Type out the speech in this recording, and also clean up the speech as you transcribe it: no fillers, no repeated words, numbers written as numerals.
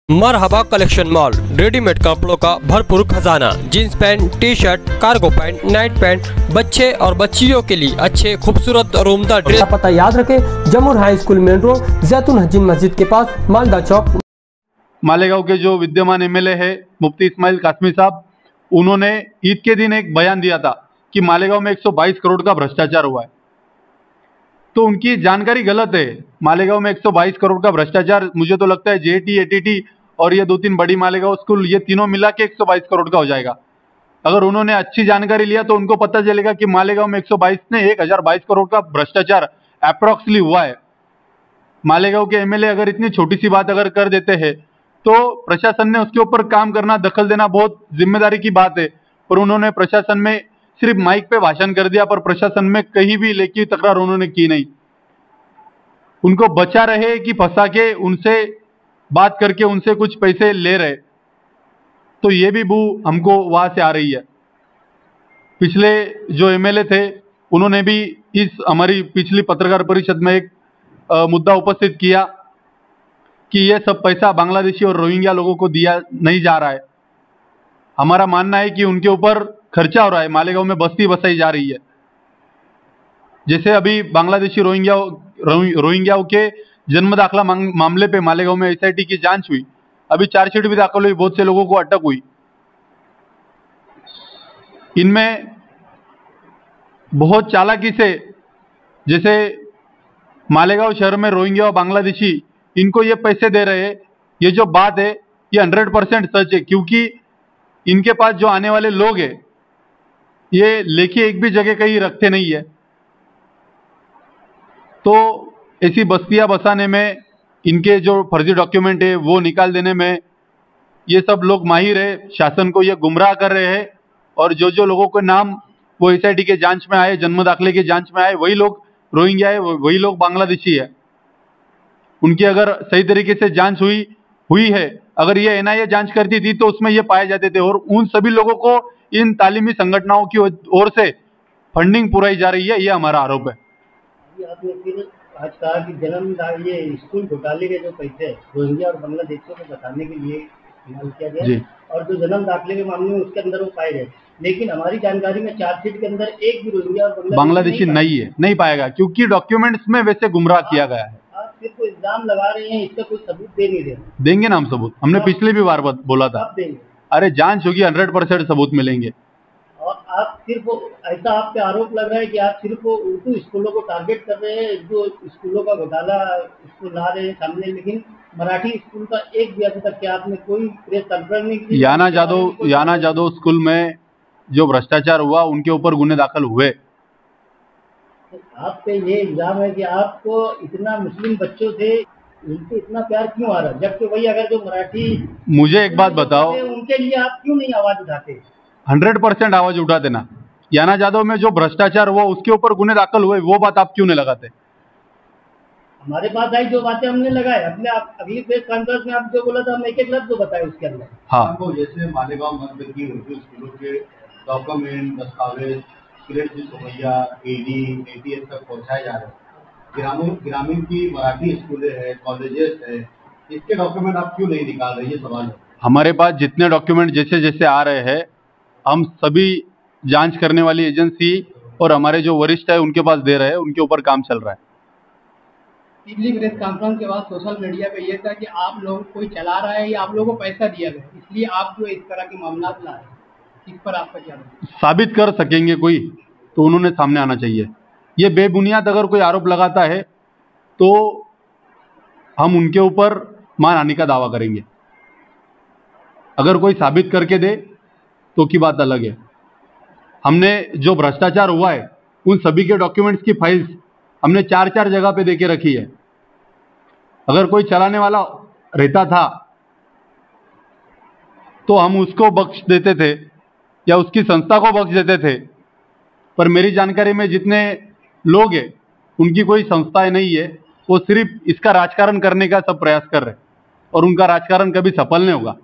मरहबा collection mall, readymade कपड़ों का भरपूर खजाना। Jeans pant, T shirt, cargo pant, night pant, बच्चे और बच्चियों के लिए अच्छे खूबसूरत और उम्दा ड्रेस। पता याद रखें, जमुर हाई स्कूल मेन रोड, जैतून हजीन मस्जिद के पास, मालदा चौक। मालेगांव के जो विद्यमान एमएलए है मुफ्ती इस्माइल कासमी साहब, उन्होंने ईद के दिन एक बयान दिया था कि मालेगांव में 122 करोड़ का भ्रष्टाचार हुआ है। तो उनकी जानकारी गलत है। मालेगांव में 122 करोड़ का भ्रष्टाचार, मुझे तो लगता है जेटी, एटीटी और ये 2-3 बड़ी मालेगांव स्कूल, ये तीनों मिला के 122 करोड़ का हो जाएगा। अगर उन्होंने अच्छी जानकारी लिया तो उनको पता चलेगा कि मालेगांव में 122 ने 1022 करोड़ का भ्रष्टाचार अप्रोक्सली हुआ है। मालेगांव के एमएलए अगर इतनी छोटी सी बात अगर कर देते हैं तो प्रशासन ने उसके ऊपर काम करना, दखल देना बहुत जिम्मेदारी की बात है। पर उन्होंने प्रशासन में सिर्फ माइक पे भाषण कर दिया, पर प्रशासन में कहीं भी लेखी तकरार उन्होंने की नहीं। उनको बचा रहे कि फंसा के उनसे बात करके उनसे कुछ पैसे ले रहे, तो ये भी बू हमको वहां से आ रही है। पिछले जो एमएलए थे उन्होंने भी इस हमारी पिछली पत्रकार परिषद में एक मुद्दा उपस्थित किया कि ये सब पैसा बांग्लादेशी और रोहिंग्या लोगों को दिया नहीं जा रहा है। हमारा मानना है कि उनके ऊपर खर्चा हो रहा है, मालेगांव में बस्ती बसाई जा रही है। जैसे अभी बांग्लादेशी रोहिंग्याओं के जन्म दाखला मामले पे मालेगांव में एसआईटी की जांच हुई, अभी चार्जशीट भी दाखिल हुई, बहुत से लोगों को अटक हुई। इनमें बहुत चालाकी से, जैसे मालेगांव शहर में रोहिंग्या और बांग्लादेशी इनको ये पैसे दे रहे हैं, ये जो बात है ये 100% सच है, क्योंकि इनके पास जो आने वाले लोग हैं ये लेके एक भी जगह कहीं रखते नहीं है। तो ऐसी बस्तियां बसाने में, इनके जो फर्जी डॉक्यूमेंट है वो निकाल देने में ये सब लोग माहिर है। शासन को ये गुमराह कर रहे हैं और जो लोगों के नाम वो एसआईटी के जांच में आए, जन्म दाखिले की जांच में आए, वही लोग रोहिंग्या है, वही लोग बांग्लादेशी है। उनकी अगर सही तरीके से जांच हुई है, अगर ये एनआईए जांच करती थी तो उसमें ये पाए जाते थे। और उन सभी लोगों को इन तालीमी संगठनों की ओर से फंडिंग पुराई जा रही है, ये हमारा आरोप है। आपने फिर आज कहा कि ये स्कूल घोटाले के जो पैसे रोहिंग्या और बांग्लादेशियों को बताने के लिए इस्तेमाल किया गया, और जो जन्म दाखिले के मामले में उसके अंदर वो पाए गए, लेकिन हमारी जानकारी में चार्जशीट के अंदर एक भी रोहिंग्या और बांग्लादेशी नहीं पाएगा, क्योंकि डॉक्यूमेंट्स में वैसे गुमराह किया गया है। आप सिर्फ इल्जाम लगा रहे हैं, इसका कोई सबूत दे नहीं रहे। देंगे ना हम सबूत, हमने पिछले भी बार बोला था। अरे जांच होगी, 100% सबूत मिलेंगे। और आप सिर्फ ऐसा आप पे आरोप लग रहा है कि आप सिर्फ उर्दू स्कूलों को टारगेट कर रहे हैं, जो स्कूलों का घोटाला स्कूल ला रहे हैं सामने, लेकिन मराठी स्कूल का एक भी अभी तक क्या आपने कोई प्रेस कॉन्फ्रेंस नहीं की? याना जादव स्कूल में जो भ्रष्टाचार हुआ उनके ऊपर गुने दाखिल हुए। तो आप पे ये इल्जाम है कि आपको इतना मुस्लिम बच्चों से उनसे इतना प्यार क्यों आ रहा है, जबकि वही अगर जो मराठी, मुझे एक बात बताओ, उनके लिए आप क्यों नहीं आवाज उठाते? 100% आवाज उठा देना। याना जादव में जो भ्रष्टाचार हुआ उसके ऊपर गुने दाखिल हुए, वो बात आप क्यों नहीं लगाते? हमारे पास आई जो बातें हमने लगाए, अपने अगली प्रेस कॉन्फ्रेंस में आप जो बोला था, हम एक एक लफ्ज जो बताए उसके अंदर। हाँ, तो जैसे मालेगांव मंदिर की उर्दू स्कूलों के डॉक्यूमेंट, दस्तावेज, सोमैया, एटीएस तक पहुँचाए जा रहे हैं। ग्रामीण की मराठी स्कूलें हैं, कॉलेजेस हैं, इसके डॉक्यूमेंट आप क्यों नहीं निकाल रहे, ये सवाल है। हमारे पास जितने डॉक्यूमेंट जैसे जैसे आ रहे हैं, हम सभी जांच करने वाली एजेंसी और हमारे जो वरिष्ठ है उनके पास दे रहे हैं, उनके ऊपर काम चल रहा है। पिछली प्रेस कॉन्फ्रेंस के बाद सोशल मीडिया पे ये था कि आप लोग कोई चला रहा है या आप लोगों को पैसा दिया गया, इसलिए आप जो इस तरह के मामला ला रहे हैं, इस पर आपका क्या साबित कर सकेंगे कोई तो उन्होंने सामने आना चाहिए। ये बेबुनियाद अगर कोई आरोप लगाता है तो हम उनके ऊपर मानहानि का दावा करेंगे। अगर कोई साबित करके दे तो की बात अलग है। हमने जो भ्रष्टाचार हुआ है उन सभी के डॉक्यूमेंट्स की फाइल्स हमने 4 जगह पे देके रखी है। अगर कोई चलाने वाला रहता था तो हम उसको बख्श देते थे या उसकी संस्था को बख्श देते थे, पर मेरी जानकारी में जितने लोग हैं उनकी कोई संस्थाएं नहीं है, वो सिर्फ इसका राजकारण करने का सब प्रयास कर रहे हैं और उनका राजकारण कभी सफल नहीं होगा।